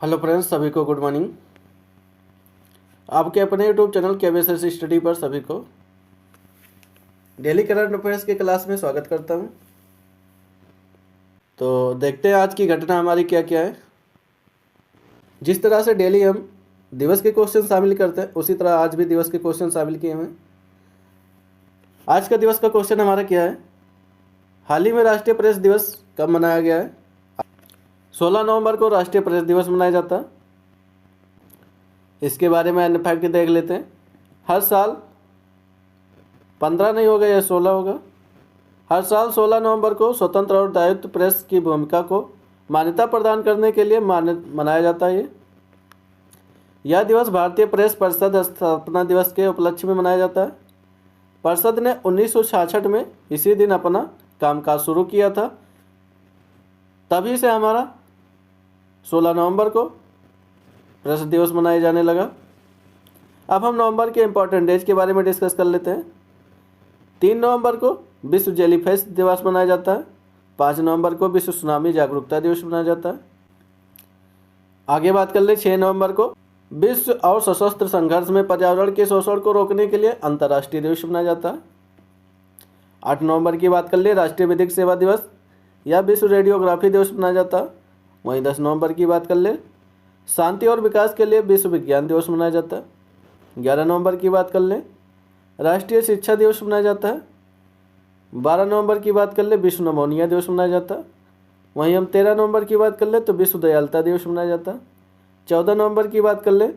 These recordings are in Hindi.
हेलो फ्रेंड्स, सभी को गुड मॉर्निंग। आपके अपने यूट्यूब चैनल केबीएसएस स्टडी पर सभी को डेली करंट अफेयर्स की क्लास में स्वागत करता हूं। तो देखते हैं आज की घटना हमारी क्या क्या है। जिस तरह से डेली हम दिवस के क्वेश्चन शामिल करते हैं, उसी तरह आज भी दिवस के क्वेश्चन शामिल किए हैं। आज का दिवस का क्वेश्चन हमारा क्या है? हाल ही में राष्ट्रीय प्रेस दिवस कब मनाया गया है? 16 नवंबर को राष्ट्रीय प्रेस दिवस मनाया जाता है। इसके बारे में अन्य फैक्ट देख लेते हैं। हर साल 15 नहीं होगा, यह 16 होगा। हर साल 16 नवंबर को स्वतंत्र और दायित्व प्रेस की भूमिका को मान्यता प्रदान करने के लिए मनाया जाता है। यह दिवस भारतीय प्रेस परिषद स्थापना दिवस के उपलक्ष्य में मनाया जाता है। परिषद ने 1966 में इसी दिन अपना कामकाज शुरू किया था, तभी से हमारा 16 नवंबर को प्रेस दिवस मनाया जाने लगा। अब हम नवंबर के इम्पोर्टेंट डेज के बारे में डिस्कस कर लेते हैं। 3 नवंबर को विश्व जेलीफिश दिवस मनाया जाता है। 5 नवंबर को विश्व सुनामी जागरूकता दिवस मनाया जाता है। आगे बात कर ले, 6 नवंबर को विश्व और सशस्त्र संघर्ष में पर्यावरण के शोषण को रोकने के लिए अंतर्राष्ट्रीय दिवस मनाया जाता है। 8 नवंबर की बात कर ले, राष्ट्रीय विधिक सेवा दिवस या विश्व रेडियोग्राफी दिवस मनाया जाता है। वहीं 10 नवंबर की बात कर ले, शांति और विकास के लिए विश्व विज्ञान दिवस मनाया जाता है। 11 नवंबर की बात कर लें, राष्ट्रीय शिक्षा दिवस मनाया जाता है। 12 नवंबर की बात कर ले, विश्व नमोनिया दिवस मनाया जाता है। वहीं हम 13 नवंबर की बात कर ले तो विश्व दयालुता दिवस मनाया जाता है। 14 नवंबर की बात कर ले,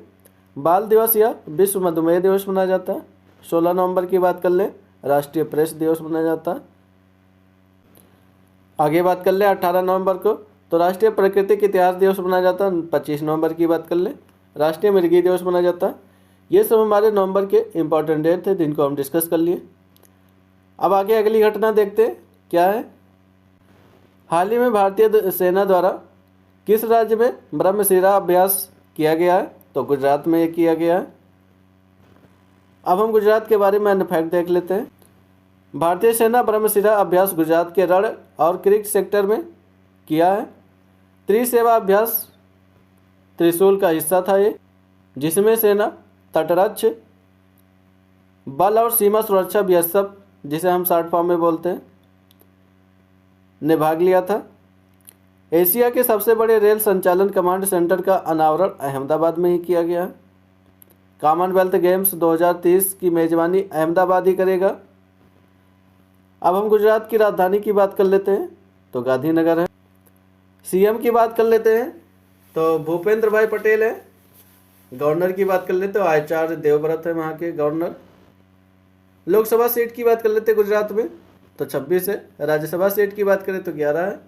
बाल दिवस या विश्व मधुमेह दिवस मनाया जाता है। 16 नवंबर की बात कर ले, राष्ट्रीय प्रेस दिवस मनाया जाता है। आगे बात कर ले 18 नवंबर को तो राष्ट्रीय प्राकृतिक इतिहास दिवस मनाया जाता है। 25 नवंबर की बात कर ले, राष्ट्रीय मृगी दिवस मनाया जाता है। ये सब हमारे नवंबर के इम्पोर्टेंट डेट थे जिनको हम डिस्कस कर लिए। अब आगे अगली घटना देखते हैं क्या है। हाल ही में भारतीय सेना द्वारा किस राज्य में ब्रह्मशिरा अभ्यास किया गया है? तो गुजरात में ये किया गया है। अब हम गुजरात के बारे में अन्य फैक्ट देख लेते हैं। भारतीय सेना ब्रह्मशिरा अभ्यास गुजरात के रण और क्रिक सेक्टर में किया है। त्रिसेवा अभ्यास त्रिशूल का हिस्सा था ये, जिसमें सेना, तटरक्ष बल और सीमा सुरक्षा बीएसएफ, जिसे हम शॉर्ट फॉर्म में बोलते हैं, ने भाग लिया था। एशिया के सबसे बड़े रेल संचालन कमांड सेंटर का अनावरण अहमदाबाद में ही किया गया। कॉमनवेल्थ गेम्स 2030 की मेजबानी अहमदाबाद ही करेगा। अब हम गुजरात की राजधानी की बात कर लेते हैं तो गांधीनगर है। सीएम की बात कर लेते हैं तो भूपेंद्र भाई पटेल है। गवर्नर की बात कर लेते तो आचार्य देवव्रत है वहाँ के गवर्नर। लोकसभा सीट की बात कर लेते हैं गुजरात में तो 26 है। राज्यसभा सीट की बात करें तो 11 है।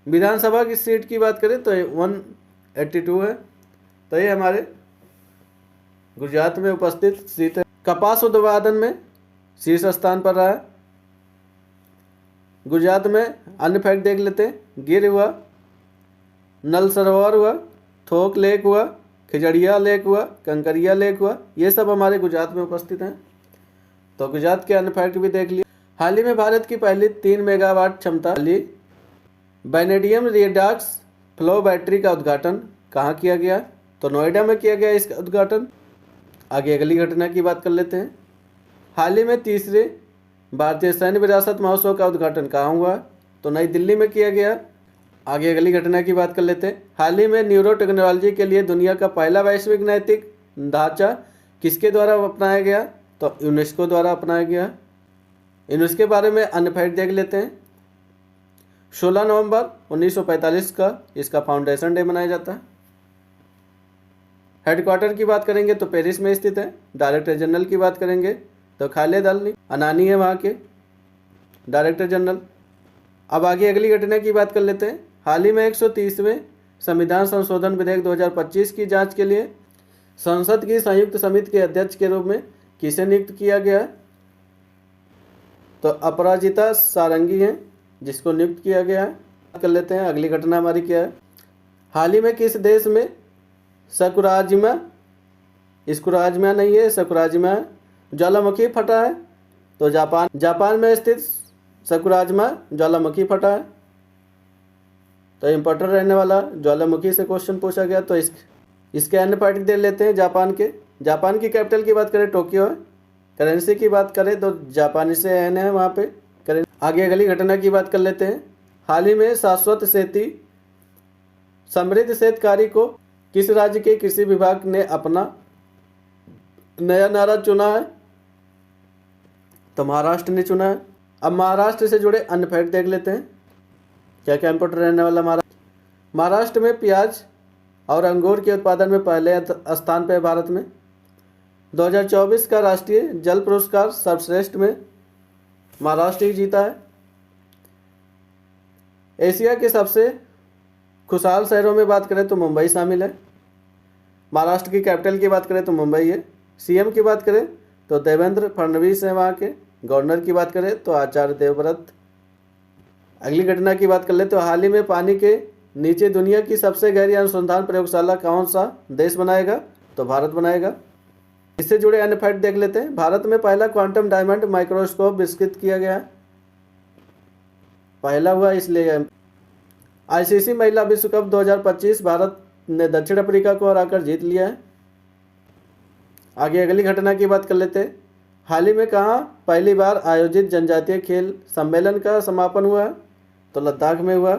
विधानसभा की सीट की बात करें तो 182 है। तो ये हमारे गुजरात में उपस्थित सीट है। कपास उत्पादन में शीर्ष स्थान पर रहा है। गुजरात में अन्य फैक्ट देख लेते हैं। गिर हुआ, नल सरोवर हुआ, थोक लेक हुआ, खिजड़िया लेक हुआ, कंकरिया लेक हुआ, ये सब हमारे गुजरात में उपस्थित हैं। तो गुजरात के अन्य फैक्ट भी देख लिए। हाल ही में भारत की पहली 3 मेगावाट क्षमता वाली वैनेडियम रिडॉक्स फ्लो बैटरी का उद्घाटन कहाँ किया गया? तो नोएडा में किया गया इसका उद्घाटन। आगे अगली घटना की बात कर लेते हैं। हाल ही में तीसरे भारतीय सैन्य विरासत महोत्सव का उद्घाटन कहाँ हुआ? तो नई दिल्ली में किया गया। आगे अगली घटना की बात कर लेते हैं। हाल ही में न्यूरो टेक्नोलॉजी के लिए दुनिया का पहला वैश्विक नैतिक ढांचा किसके द्वारा अपनाया गया? तो यूनेस्को द्वारा अपनाया गया। यूनेस्को के बारे में अन्य फैक्ट देख लेते हैं। 16 नवंबर 1945 का इसका फाउंडेशन डे मनाया जाता है। हेडक्वार्टर की बात करेंगे तो पेरिस में स्थित है। डायरेक्टर जनरल की बात करेंगे तो खालिद अल अनानी है वहाँ के डायरेक्टर जनरल। अब आगे अगली घटना की बात कर लेते हैं। हाल ही में 130वें संविधान संशोधन विधेयक 2025 की जांच के लिए संसद की संयुक्त समिति के अध्यक्ष के रूप में किसे नियुक्त किया गया है? तो अपराजिता सारंगी हैं जिसको नियुक्त किया गया है। बात कर लेते हैं अगली घटना हमारी क्या है। हाल ही में किस देश में सकुराजिमा, स्कुराजिमा नहीं है, सकुराजिमा ज्वालामुखी फटा है? तो जापान में स्थित सकुराजिमा ज्वालामुखी फटा है। तो इम्पोर्टेंट रहने वाला ज्वालामुखी से क्वेश्चन पूछा गया। तो इसके अन्य पार्ट दे लेते हैं। जापान की कैपिटल की बात करें टोक्यो है। करेंसी की बात करें तो जापानी से एन है वहाँ पे करेंसी। आगे अगली घटना की बात कर लेते हैं। हाल ही में शाश्वत खेती समृद्ध शेतकारी को किस राज्य के कृषि विभाग ने अपना नया नारा चुना है? तो महाराष्ट्र ने चुना है। अब महाराष्ट्र से जुड़े अन्य फैक्ट देख लेते हैं क्या क्या इंपोर्टेंट रहने वाला। महाराष्ट्र में प्याज और अंगूर के उत्पादन में पहले स्थान पर है भारत में। 2024 का राष्ट्रीय जल पुरस्कार सर्वश्रेष्ठ में महाराष्ट्र ही जीता है। एशिया के सबसे खुशहाल शहरों में बात करें तो मुंबई शामिल है। महाराष्ट्र की कैपिटल की बात करें तो मुंबई है। सीएम की बात करें तो देवेंद्र फडणवीस है वहाँ के। गवर्नर की बात करें तो आचार्य देवव्रत। अगली घटना की बात कर ले तो हाल ही में पानी के नीचे दुनिया की सबसे गहरी अनुसंधान प्रयोगशाला कौन सा देश बनाएगा? तो भारत बनाएगा। इससे जुड़े अन्य फैक्ट देख लेते हैं। भारत में पहला क्वांटम डायमंड माइक्रोस्कोप विकसित किया गया है। पहला हुआ इसलिए। आईसीसी महिला विश्व कप 2025 भारत ने दक्षिण अफ्रीका को हराकर जीत लिया है। आगे अगली घटना की बात कर लेते हैं। हाल ही में कहाँ पहली बार आयोजित जनजातीय खेल सम्मेलन का समापन हुआ है? तो लद्दाख में हुआ।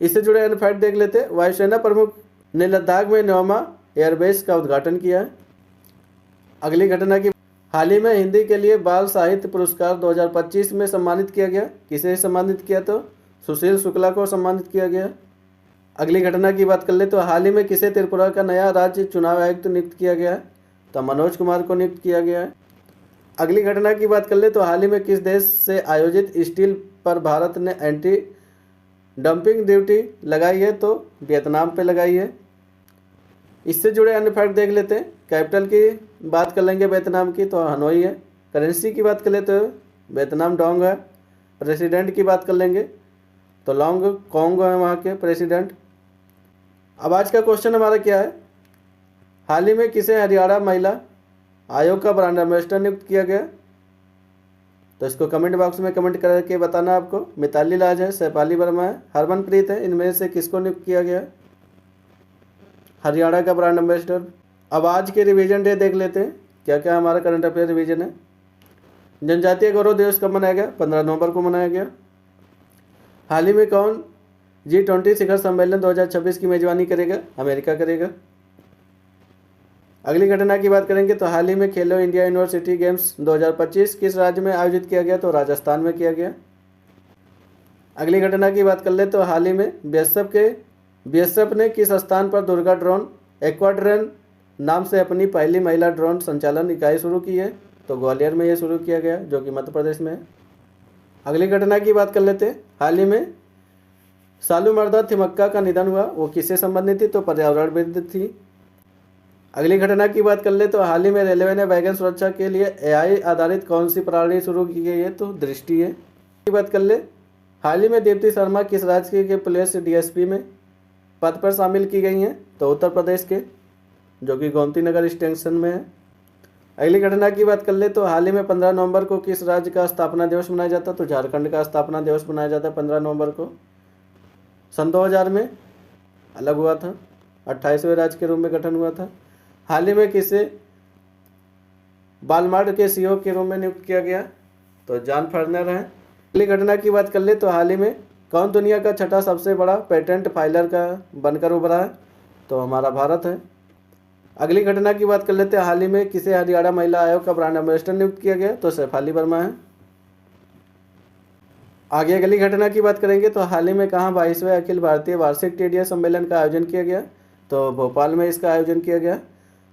इससे जुड़े अन्य फैक्ट देख लेते हैं। वायुसेना प्रमुख ने लद्दाख में 9वां एयरबेस का उद्घाटन किया है। अगली घटना की हाल ही में हिंदी के लिए बाल साहित्य पुरस्कार 2025 में सम्मानित किया गया। किसे सम्मानित किया? तो सुशील शुक्ला को सम्मानित किया गया। अगली घटना की बात कर ले तो हाल ही में किसे त्रिपुरा का नया राज्य चुनाव आयुक्त नियुक्त किया गया है? तो मनोज कुमार को नियुक्त किया गया है। अगली घटना की बात कर ले तो हाल ही में किस देश से आयोजित स्टील पर भारत ने एंटी डंपिंग ड्यूटी लगाई है? तो वियतनाम पे लगाई है। इससे जुड़े अन्य फैक्ट देख लेते हैं। कैपिटल की बात कर लेंगे वियतनाम की तो हनोई है। करेंसी की बात कर लेते हो वियतनाम डोंग है। प्रेसिडेंट की बात कर लेंगे तो लॉन्ग कॉन्गो है वहाँ के प्रेसिडेंट। अब आज का क्वेश्चन हमारा क्या है? हाल ही में किसे हरियाणा महिला आयोग का ब्रांड एम्बेसडर नियुक्त किया गया? तो इसको कमेंट बॉक्स में कमेंट करके बताना आपको। मिताली राज है, सैफाली वर्मा है, हरमनप्रीत है, इनमें से किसको नियुक्त किया गया हरियाणा का ब्रांड एम्बेसडर? अब आज के रिवीजन डे देख लेते हैं क्या क्या हमारा करंट अफेयर रिवीजन है। जनजातीय गौरव दिवस कब मनाया गया? 15 नवंबर को मनाया गया। हाल ही में कौन G20 शिखर सम्मेलन 2026 की मेजबानी करेगा? अमेरिका करेगा। अगली घटना की बात करेंगे तो हाल ही में खेलो इंडिया यूनिवर्सिटी गेम्स 2025 किस राज्य में आयोजित किया गया? तो राजस्थान में किया गया। अगली घटना की बात कर ले तो हाल ही में बीएसएफ ने किस स्थान पर दुर्गा ड्रोन एक्वाड्रन नाम से अपनी पहली महिला ड्रोन संचालन इकाई शुरू की है? तो ग्वालियर में यह शुरू किया गया जो कि मध्य प्रदेश में है। अगली घटना की बात कर लेते हैं। हाल ही में सालूमर्दा थिमक्का का निधन हुआ, वो किससे संबंधित थी? तो पर्यावरणविद थी। अगली घटना की बात कर ले तो हाल ही में रेलवे ने वैगन सुरक्षा के लिए AI आधारित कौन सी प्रणाली शुरू की गई है? तो दृष्टि है। की बात कर ले हाल ही में दीप्ति शर्मा किस राज्य के पुलिस DSP में पद पर शामिल की गई हैं? तो उत्तर प्रदेश के, जो कि गोमती नगर स्टेशन में है। अगली घटना की बात कर ले तो हाल ही में 15 नवंबर को किस राज्य का स्थापना दिवस मनाया जाता है? तो झारखंड का स्थापना दिवस मनाया जाता है 15 नवंबर को। सन 2000 में अलग हुआ था, 28वें राज्य के रूप में गठन हुआ था। हाल ही में किसे बालमार्ट के CEO के रूप में नियुक्त किया गया? तो जॉन फर्नर है। अगली घटना की बात कर ले तो हाल ही में कौन दुनिया का छठा सबसे बड़ा पेटेंट फाइलर का बनकर उभरा है? तो हमारा भारत है। अगली घटना की बात कर लेते हैं। हाल ही में किसे हरियाणा महिला आयोग का ब्रांड एम्बेसडर नियुक्त किया गया? तो सैफाली वर्मा है। आगे अगली घटना की बात करेंगे तो हाल ही में कहाँ 22वें अखिल भारतीय वार्षिक टीडीए सम्मेलन का आयोजन किया गया? तो भोपाल में इसका आयोजन किया गया।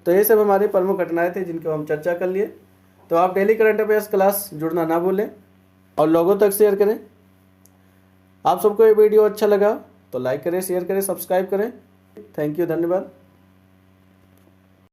तो ये सब हमारी प्रमुख घटनाएं थी जिनको हम चर्चा कर लिए। तो आप डेली करंट अफेयर्स क्लास जुड़ना ना भूलें और लोगों तक शेयर करें। आप सबको ये वीडियो अच्छा लगा तो लाइक करें, शेयर करें, सब्सक्राइब करें। थैंक यू, धन्यवाद।